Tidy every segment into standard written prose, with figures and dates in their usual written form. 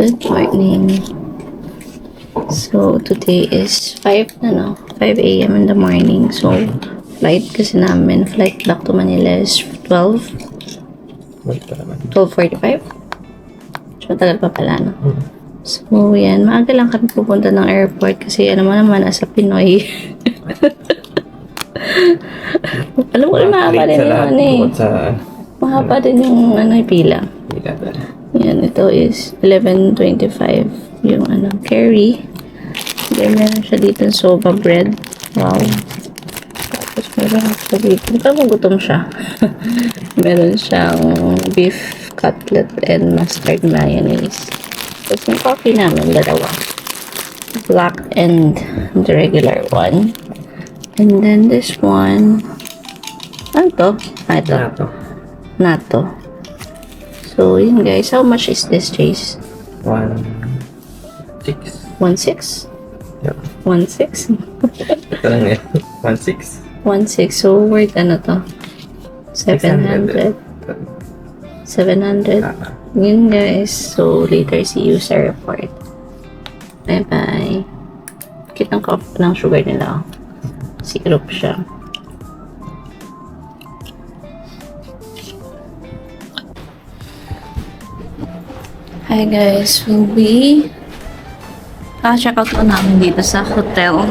Good morning. So, today is 5 na, no? 5 a.m. in the morning. So, flight kasi namin. Flight back to Manila is 12:45. So, matagal pa pala, no? So, yan. Maaga lang kami pupunta ng airport kasi ano mo naman, nasa Pinoy. Alam mo, mahaba din yung ano eh. Mahaba din yung ano, pila. Yan, ito is 11.25 yung ano, curry. Then, meron siya dito soba bread. Wow. Tapos, meron siya dito. Parang gutom siya. Meron siyang beef cutlet and mustard mayonnaise. Tapos, yung coffee namin, dalawa. Black and the regular one. And then, this one. Ano to? Ah, ito. Natto. So, yun guys. How much is this, Chase? 1.6. 1.6? Yep. 1.6? Ito lang eh. 1.6. 1.6. So, worth ano to? 700. 700. Yun guys. So, later see you sa airport. Bye-bye. Kitang ka ng sugar nila. Syrup siya. Hi guys, we check out po namin dito sa hotel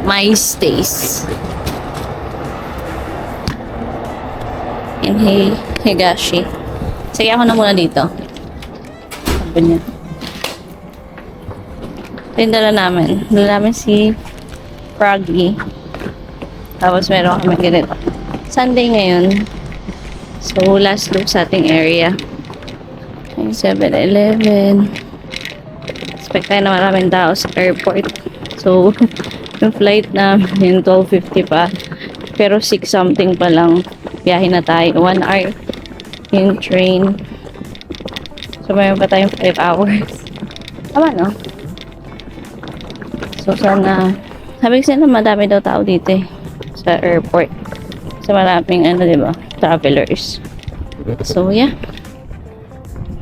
My Stays in Higashi. Sige, ako na muna dito. Sabi niya. Ito yung dala namin. Dala namin si Froggy. Tapos meron kami ganito. Sunday ngayon. So, last look sa ating area. 7-Eleven. Expect tayo na maraming tao sa airport. So, yung flight namin 12:50 pa. Pero 6 something pa lang. Biyahe na tayo. 1 hour yung train. So, mayroon pa tayong 5 hours. Tama, no? So, sana sabi kasi na madami daw tao dito eh. Sa airport. So, maraming ano, diba? Travelers. So, yeah.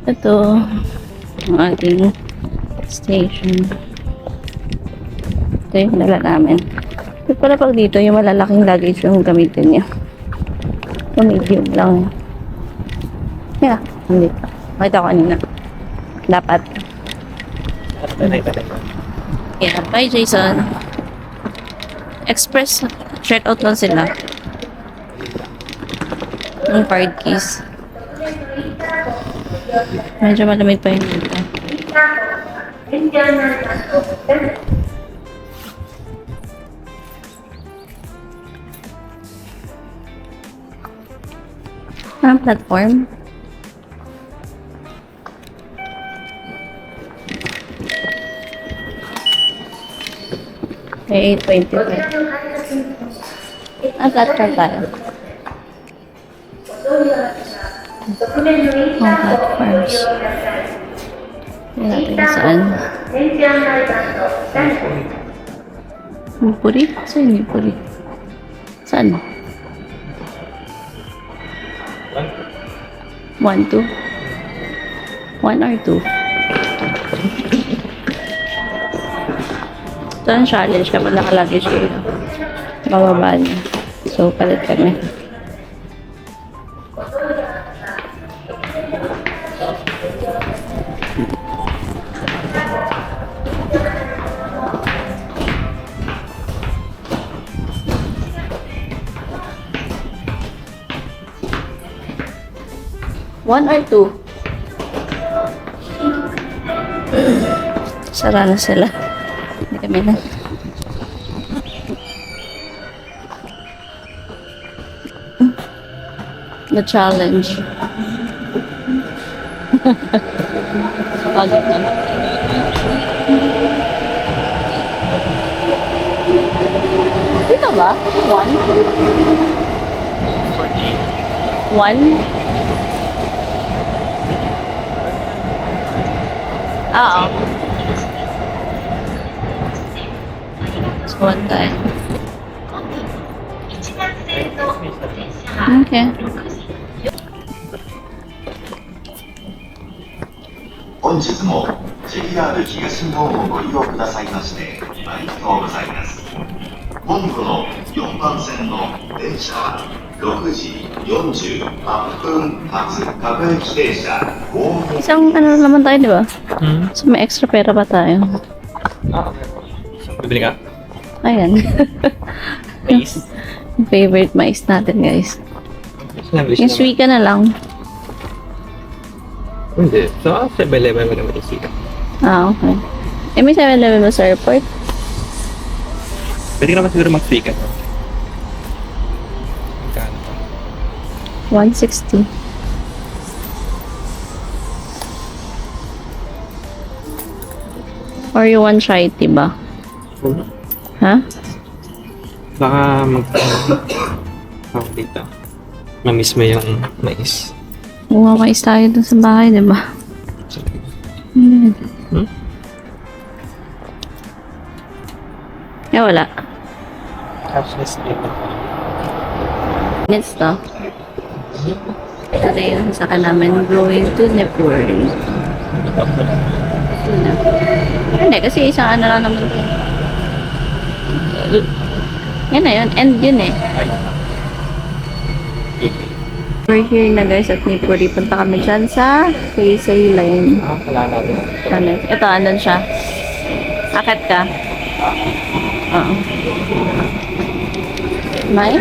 Ito ang ating station. Ito yung dala namin. Ito pala pag dito yung malalaking luggage yung gamitin niya. Ito medium lang. Yeah, hindi. Makita ko kanina. Dapat. Yeah, bye Jason. Express checkout lang sila. Yung card keys. Medyo malamig pa yun dito. Anong platform? May 8:25. Anong platform tayo? Platforms. Yan natin saan. Nipuri? Saan Nipuri? Saan? 1, 2? 1 or 2? Ito ang challenge kapag naka-luggage kayo. Bababa niya. So, palit kami. One or 2? Sara na sila. Hindi kami na. The challenge. Pagod na. Dito ba? 1? 1? Oo. So, 1 tayo. Okay. 本日も JR 東日本をご利用くださいましてありがとうございます。本部の4番線の電車は6時48分発各駅停車5 Isang ano naman tayo, di ba? Hmm? So, may extra pera ba tayo? Ah, bibili ka? Ayan. Mais? Favorite mais natin, guys. Sinabili Yung suika na lang. Hindi. So, 7-Eleven mo naman isika. Ah, okay. Eh, may 7-Eleven ba sa airport? Pwede ka naman siguro mag-suika. Magkano pa? 160. Or you want chai tea ba? Ha? Baka tawag dito. Mamiss mo yung mais. Bumamais tayo dun sa bahay, di ba? Hmm? Eh, wala. Cashless payment. Next to. Ito na yung saka namin going to Nepal. Hindi, kasi isang ano lang naman. Yan na yun. End yun eh. We're here na guys at Nipuri. Punta kami dyan sa Kaysay Line. Wala natin. Ano? Ito, andun siya. Akit ka. Oo. May?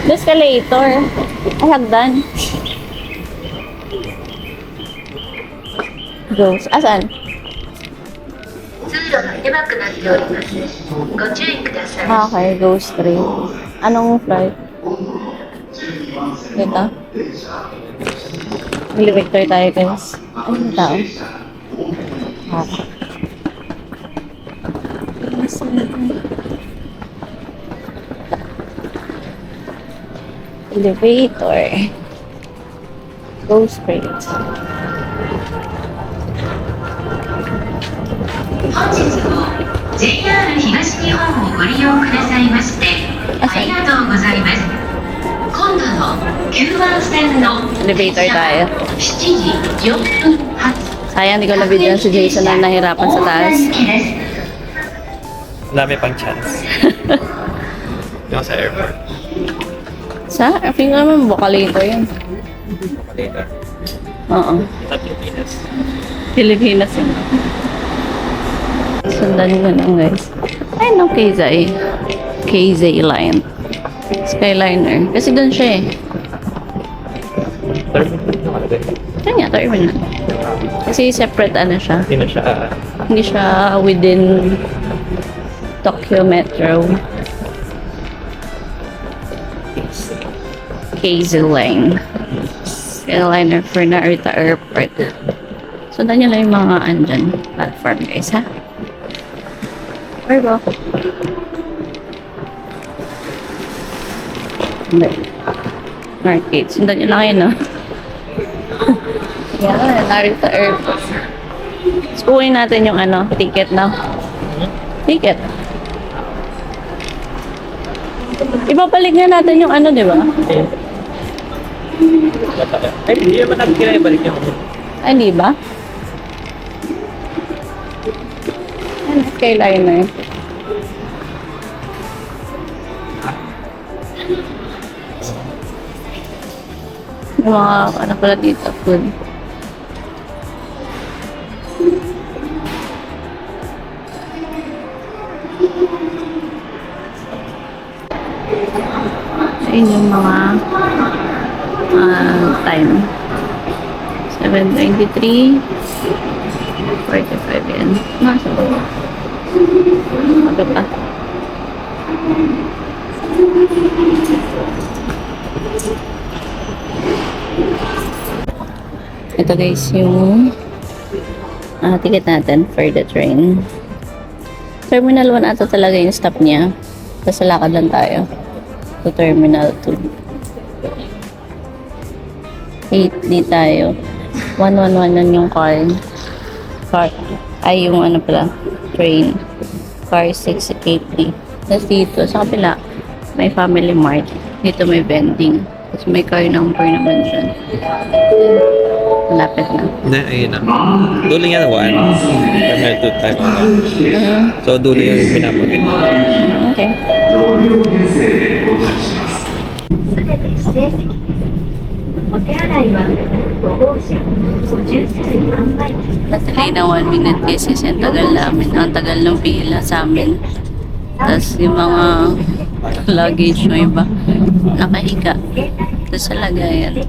Escalator. Ay, hagdan. Goes. Asan? 通路が狭くなっております。ご注意ください。 Ah, okay. Go straight. Anong flight? Dito? Elevator tayo guys. Anong tao? Okay. Elevator. Go straight. 本日も JR 東日本をご利用くださいましてありがとうございます。今度の9番線の Elevator tayo. 7時4分発 Sayang, di ko na-video si Jason na nahirapan sa taas. Dami pang chance. Yung sa airport. Sa? Feeling ko naman Bocalito yun. Later. Oo. Sa Pilipinas. Pilipinas yun. Sundan ko lang guys. Ay no, Kaysay. Kaysay Line. Skyliner. Kasi doon siya eh. Terminal yung ano din. Kanya, terminal. Kasi separate ano siya. Hindi na siya Hindi siya within Tokyo Metro. Kaysay Line. Skyliner for Narita Airport. Sundan nyo lang yung mga andyan platform guys ha. Where ba? Hindi. Arcade. Sundan nyo lang yun, no? Yan, Narita Airport. Tapos kukunin natin yung ano, ticket na. Ticket. Ibabalik na natin yung ano, di ba? Ay, hindi naman natin kinabalik yung Ay, di ba? Ano, Skyliner. Yung mga ano pala dito, food. Ayun yung mga time. 7:23 45 yan. Nasa ba? Aga pa. Ito guys yung ticket natin for the train. Terminal 1 ata talaga yung stop niya. Tapos lakad lang tayo to Terminal 2. 8D tayo. 111 nun yung car. Ay, yung ano pala, train. Car 680. Tapos dito, sa kapila, may Family Mart. Dito may vending. Tapos may car number naman dyan. Malapit na. Na, ayun na. Dulo yan, 1. May 2 time. So, dulo yung pinapagin. Okay. すべて指定席です。お手洗いは5号車50種類販売機 Delay na 1 minute kasi ang tagal namin. Ang tagal ng pila sa amin. Tapos yung mga luggage mo iba nakahiga. Tapos sa lagayan.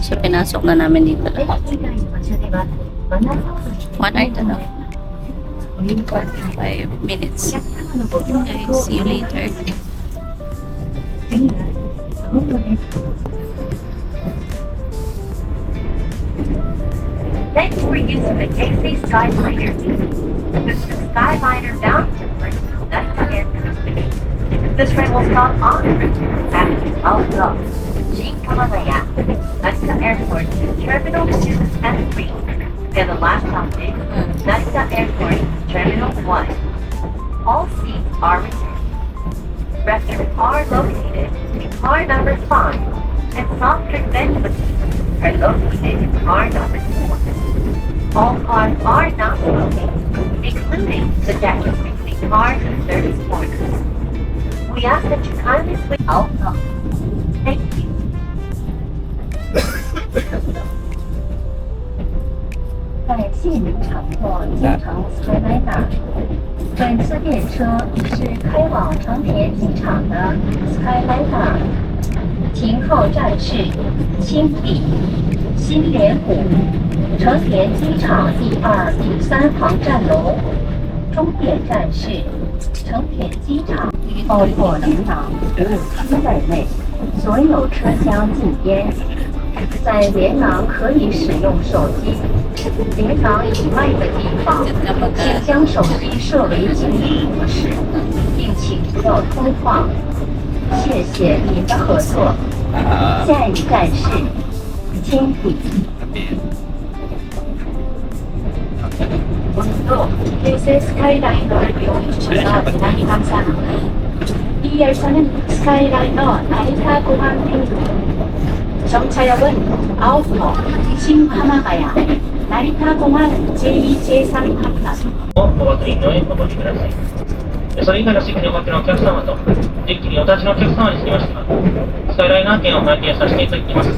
So pinasok na namin dito. 以外の場所ではマナーモードに 1 hour to na. 5 minutes. お客様のご協 Okay, 力を see you later. 次はソードです。Thanks for using the KC Skyliner. This is Skyliner bound to Bristol Delta Air Company. This train will stop on at 12 o'clock. Shinkamagaya, Narita Airport, Terminal 2 and 3. And the last stop is Narita Airport, Terminal 1. All seats are reserved. Restrooms are located in car number 5, and soft drink vending machines are located in car number 4. All cars are non-smoking, including the jackets between cars and service corners. We ask that you kindly switch out. Thank you. 感谢您乘坐京城 Skyliner。本次列车是开往成田机场的 Skyliner， 停靠站是青壁、新莲湖、成田机场第2、第3航站楼，终点站是成田机场。包括领导机位内，所有车厢禁烟。在连廊可以使用手机，连廊以外的地方，请将手机设为静音模式，并请不要通话。谢谢您的合作。下一站是青壁。오늘도 KC 스카이라이너를 이용해주셔서 대단히 감사합니다. 이 열차는 스카이라이너 나리타 공항행입니다. 정차역은 아웃포, 신하마가야, 나리타 공항 제2, 제3 항만. をごバトに乗りお越しください。それ以外の席にお待ちのお客様と、デッキにお立ちのお客様につきましては、スカイライナー券を配券させていただきます。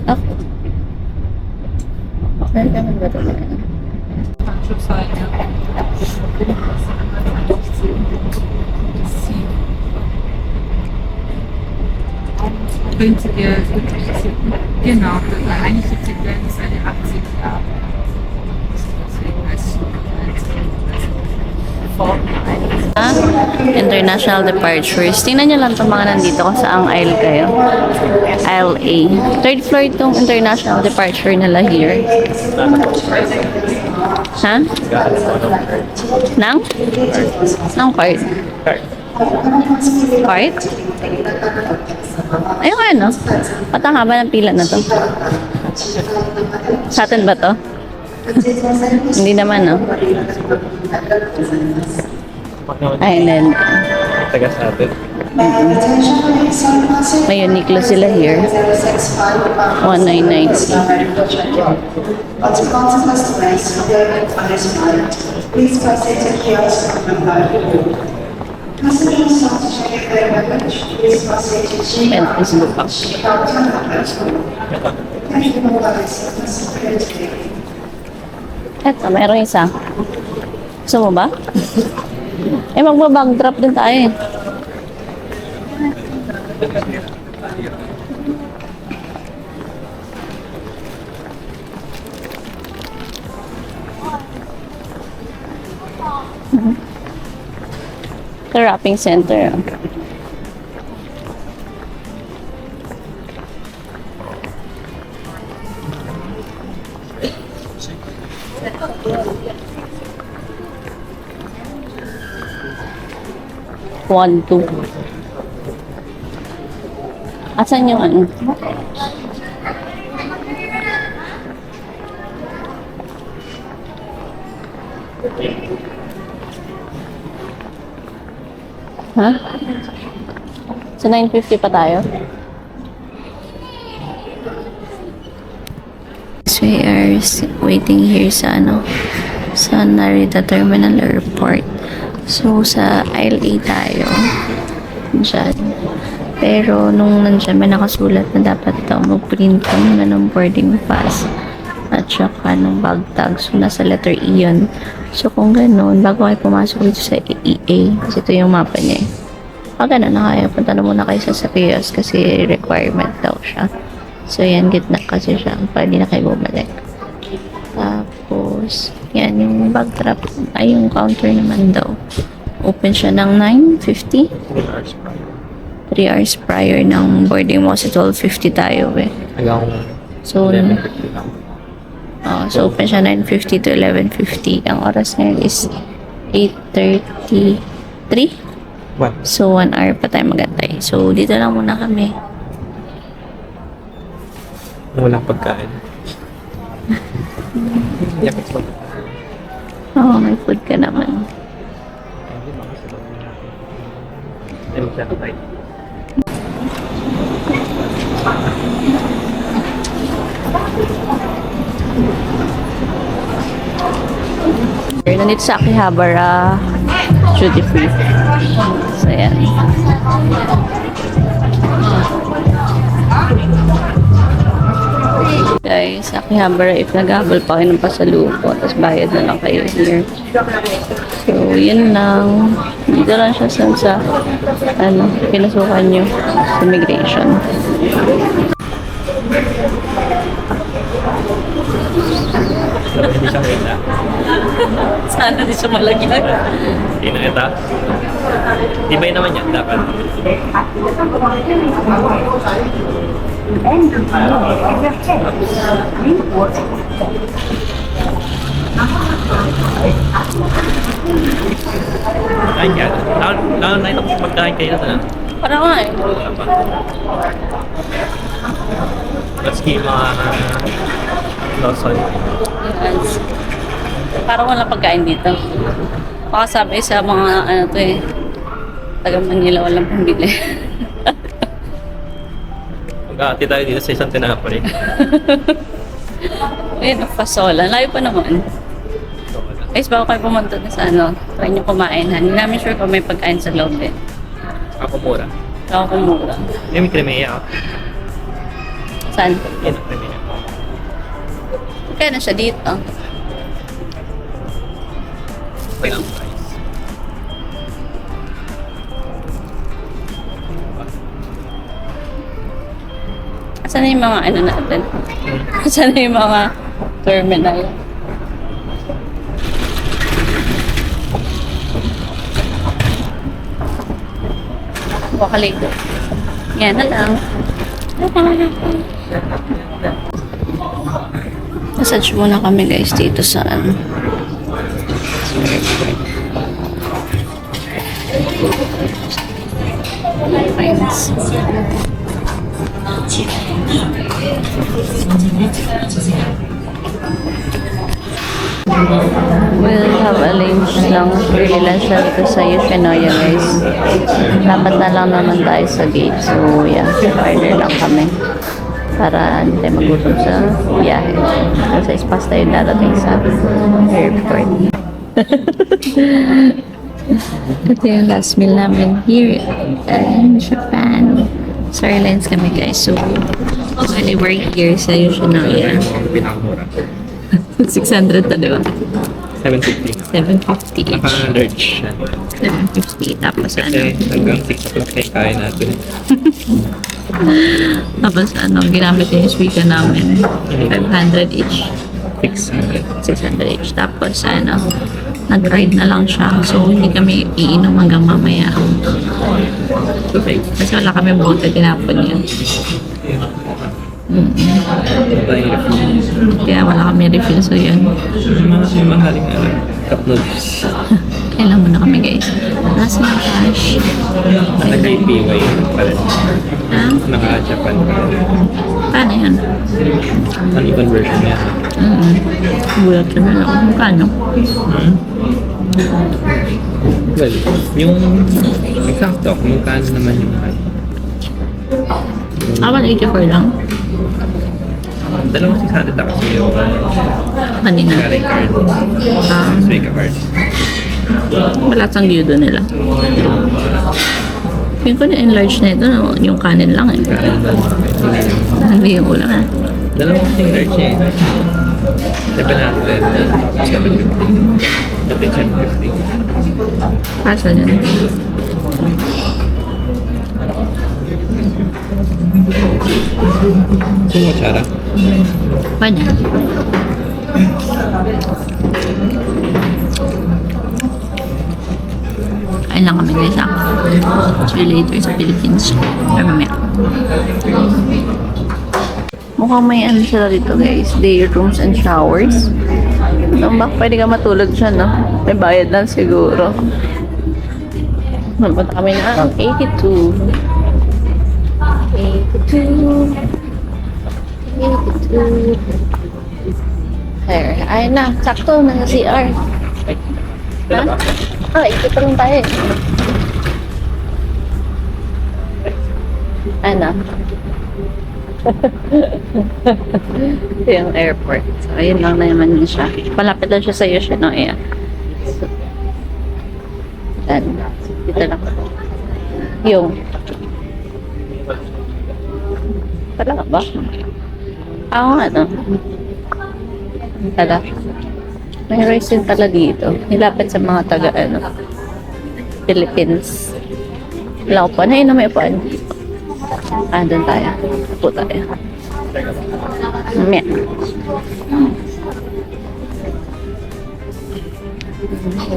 Ako. Saan ka nang bato na? Prinzipiell genau, eigentlich die Frequenz eine 80 Jahre. Deswegen heißt International departures. Tingnan nyo lang itong mga nandito kung saang aisle kayo. Aisle A. Third floor itong international departure nila here. Ha? Nang? Nang part? Part? Ayun nga, no? Ba't ang haba ng pila na to? Sa atin ba to? Hindi naman, no? Island. Taga sa atin. May Uniqlo sila here. 1990. Please proceed to kiosk number 2. Passengers want to check their luggage. Please proceed to And this is the box. counter number 2. Thank you for your assistance. Eto, mayroon isa. Gusto mo ba? Eh, magbabag drop din tayo eh. The wrapping center. One, two. Asan yung ano? Ha? Sa 9:50 pa tayo? So we are waiting here sa ano, sa Narita Terminal Airport. So sa aisle A tayo. Diyan. Pero nung nandyan may nakasulat na dapat daw mag-print ka muna ng boarding pass at saka ng bag tag. So nasa letter E yun. So kung ganun, bago kayo pumasok dito sa EA, kasi ito yung mapa niya eh. Pag ganun na kayo, punta na muna kayo sa kiosk kasi requirement daw siya. So yan, gitna kasi siya. Pwede na kayo bumalik. Tapos, yan yung bag trap. Ay, yung counter naman daw. Open siya ng 9:50. 3 hours prior ng boarding mo kasi 12:50 tayo eh. So, so open siya 9:50 to 11:50. Ang oras ngayon is 8:33. So 1 hour pa tayo magantay. So dito lang muna kami. Walang pagkain. Oo, may food ka naman. Nandito sa Akihabara duty free. So yan. Guys, sa Akihabara, if nag-habol pa kayo ng pasalupo, tapos bayad na lang kayo here. So, yun lang. Dito lang siya sa ano, pinasukan nyo sa immigration. Hindi siya kita. Sana di siya malaglag. Hindi na kita. Tibay naman yan, dapat. Ay, yan. Na ito magkain kayo na. Parang nga eh. Wala pa. Maski mga Lawson. Yes. Parang wala pagkain dito. Baka sabi sa mga ano to eh, taga Manila walang pambili. Mag-aati tayo dito sa isang tinapay. Ayun, pasola. Layo pa naman. Guys, bago kayo pumunta na sa ano, try nyo kumain ha. Hindi namin sure kung may pagkain sa loob eh. Ako mura. Ako kumura. May kremeya ako. Saan? Yan ang kremeya. Kaya na siya dito. Walang price. Asan na yung mga ano natin? Asan na yung mga terminal? Wakaligo. Yan na lang. Massage muna kami guys dito sa ano. Friends. We'll have a lunch lang. Free lunch lang dito sa Yoshinoya guys. Dapat na lang naman tayo sa gate. So yeah, order lang kami. Para hindi tayo magutom sa biyahe. Kasi ispas tayo darating sa airport. Ito yung last meal namin here in Japan. Sa airlines kami guys. So, when we're here sa Yoshinoya. 600 na diba? 750. 750 each. Naka-large siya. 750. Tapos ano? Kasi hanggang 6 o'clock kayo kain natin. Tapos ano, ginamit din yung speaker namin. 500 each. 600. 600 each. Tapos ano, nag-ride na lang siya. So, hindi kami iinom hanggang mamaya. Okay. Kasi wala kami bote, tinapon yun. Kaya wala kami refill. So, yun. Mga mahaling cup noodles. Kailan muna kami guys. Last na cash. Naka-PY pa rin. Ha? Naka-Japan pa rin. Paano yan? Uneven version yan. Bulat ko na lang. Paano? Well, yung exacto, kung magkano naman yung 184 lang. dalawang 600 na kasi yung Kanina. carry card. Suica card. Wala sang gyudo nila. Yung ko na-enlarge na ito, no? Yung kanin lang eh. Hindi yung ulam eh. Dalawang kasing large niya eh. 700, 750. Dati 750. Kaso yan. So, kutsara. Panya. Kain lang kami guys ah. See you later sa Philippines. Or mamaya. Mukhang may ano sila dito guys. Day rooms and showers. Ano ba? Pwede ka matulog dyan no? May bayad lang siguro. Napunta kami na 82. 82. Here. Ay na, sakto na sa CR. Ha? Ah, ikot pa lang tayo. Ano? Ito yung airport. So, ayun lang naman yun siya. Palapit lang siya sa Yoshinoya. So, dan. Dito lang. Yung. Talaga ba? Oo nga, no? Tala. May rice din tala dito. Nilapit sa mga taga, ano, Philippines. Wala ko pa. Ayun na may upuan. Ah, doon tayo. Upo tayo. Mamaya.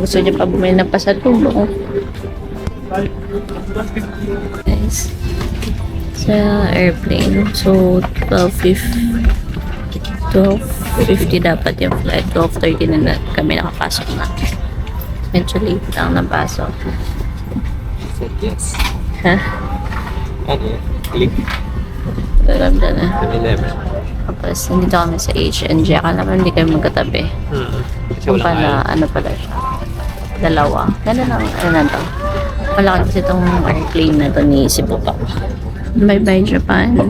Gusto niyo pa bumili ng pasalubong. Guys. Sa airplane. So, 12:50 dapat yung flight. 12:30 na kami nakapasok na. Medyo late lang napasok. Yes. Ha? Ano? Click. Alam na na. 11. Tapos, nandito kami sa HNG. Akala naman hindi kayo magkatabi. Kasi Kung wala pala, ano pala siya. Dalawa. Gano'n lang, ano na to. Malaki kasi itong airplane na to ni Cebu pa. Bye-bye, Japan.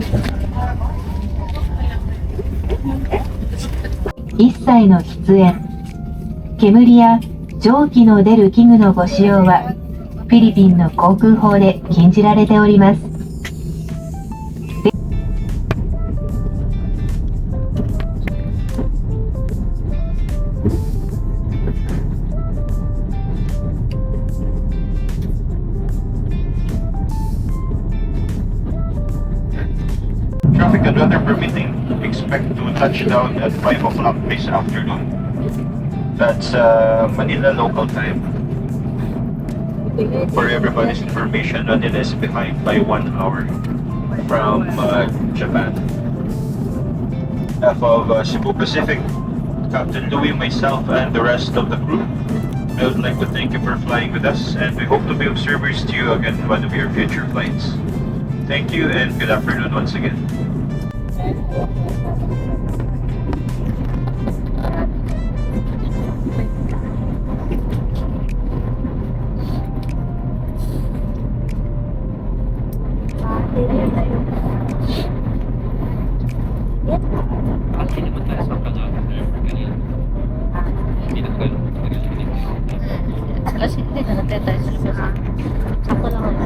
一切の喫煙、煙や蒸気の出る器具のご使用はフィリピンの航空法で禁じられております。Traffic and weather permitting, expect to touch down at 5 o'clock this afternoon. That's Manila local time. For everybody's information, Manila is behind by 1 hour from Japan. Half of Cebu Pacific, Captain Louis, myself, and the rest of the crew, I would like to thank you for flying with us, and we hope to be of service to you again in one of your future flights. Thank you, and good afternoon once again. Hindi naman tayo sa pag-aaral kanina. Hindi na tayo. Alas hindi na natin tayo sa labas. Sakto lang ako.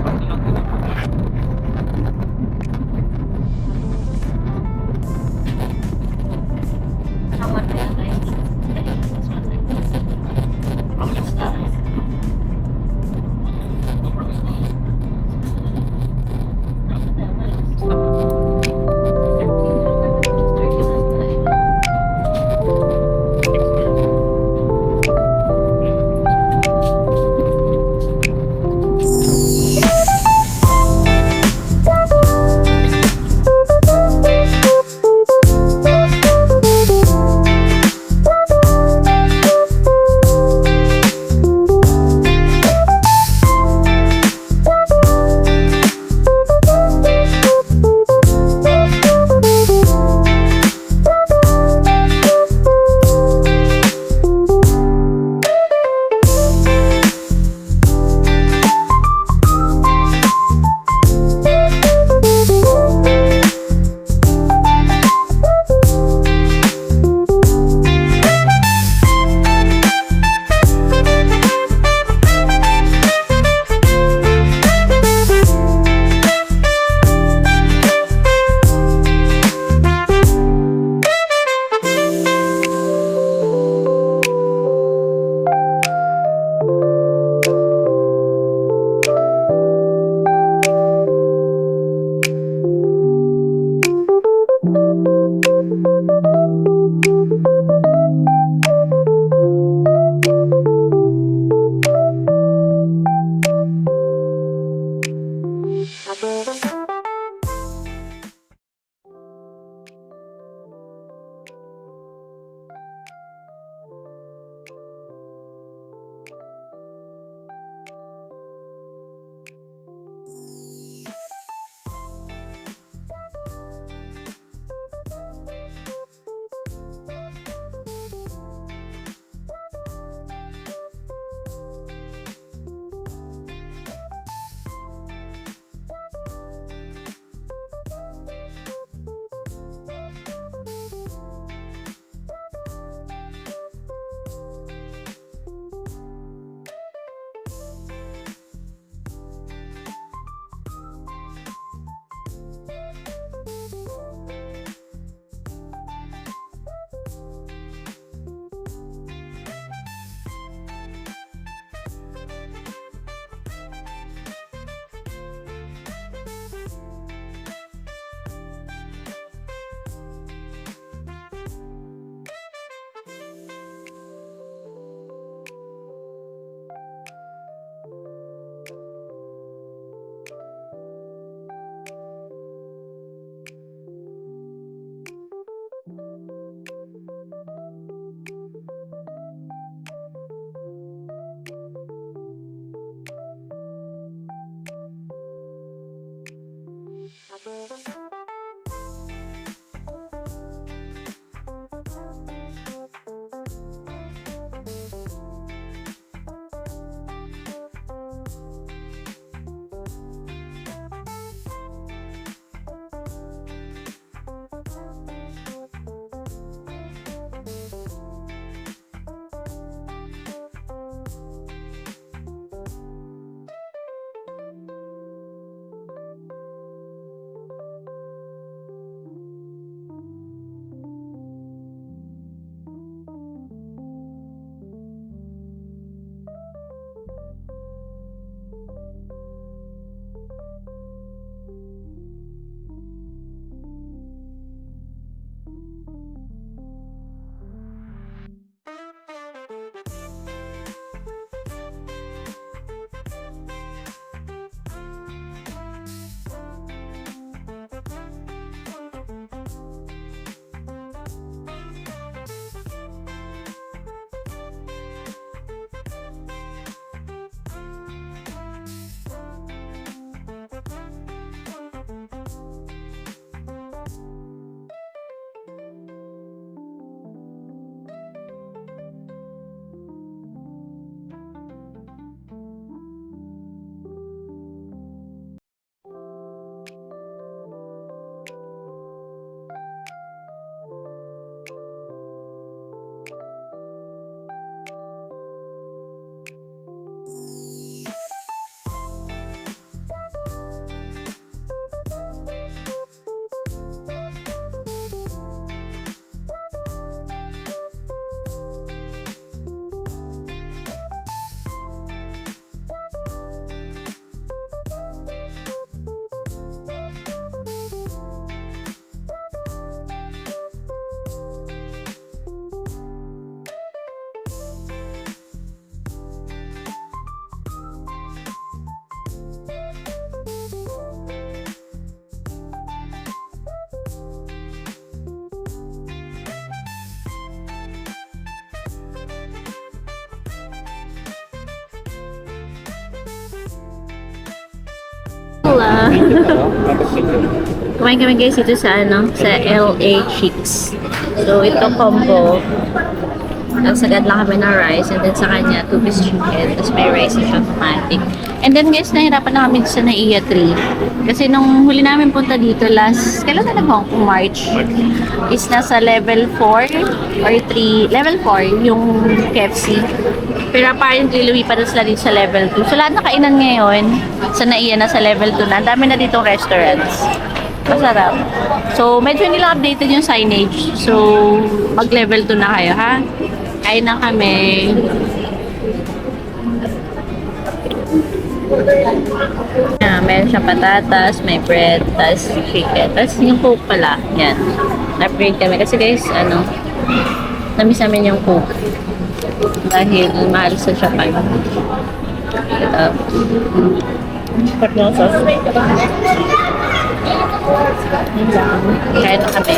Hola! Kumain kami guys dito sa sa LA Chicks. So ito combo. Nagsagad lang kami ng rice and then sa kanya 2-piece chicken. Tapos may rice na siya automatic. And then guys, nahirapan na kami sa NAIA 3. Kasi nung huli namin punta dito kailan na nag-Hong Kong? March. Is nasa level 4 or 3. Level 4 yung KFC. Pero apparently lumipat na sila dito sa level 2. So lahat na kainan ngayon sa NAIA na sa level 2 na. Ang dami na ditong restaurants. Masarap. So medyo nila updated yung signage. So mag level 2 na kayo ha. Kain na kami. Meron siyang patatas, may bread, tas chicken. Tas yung coke pala. Yan. Na-upgrade kami. Kasi guys, namiss namin yung coke. Dahil mahal sa Japan. Ito. Sarap ng sauce. Yun lang. Kain na kami.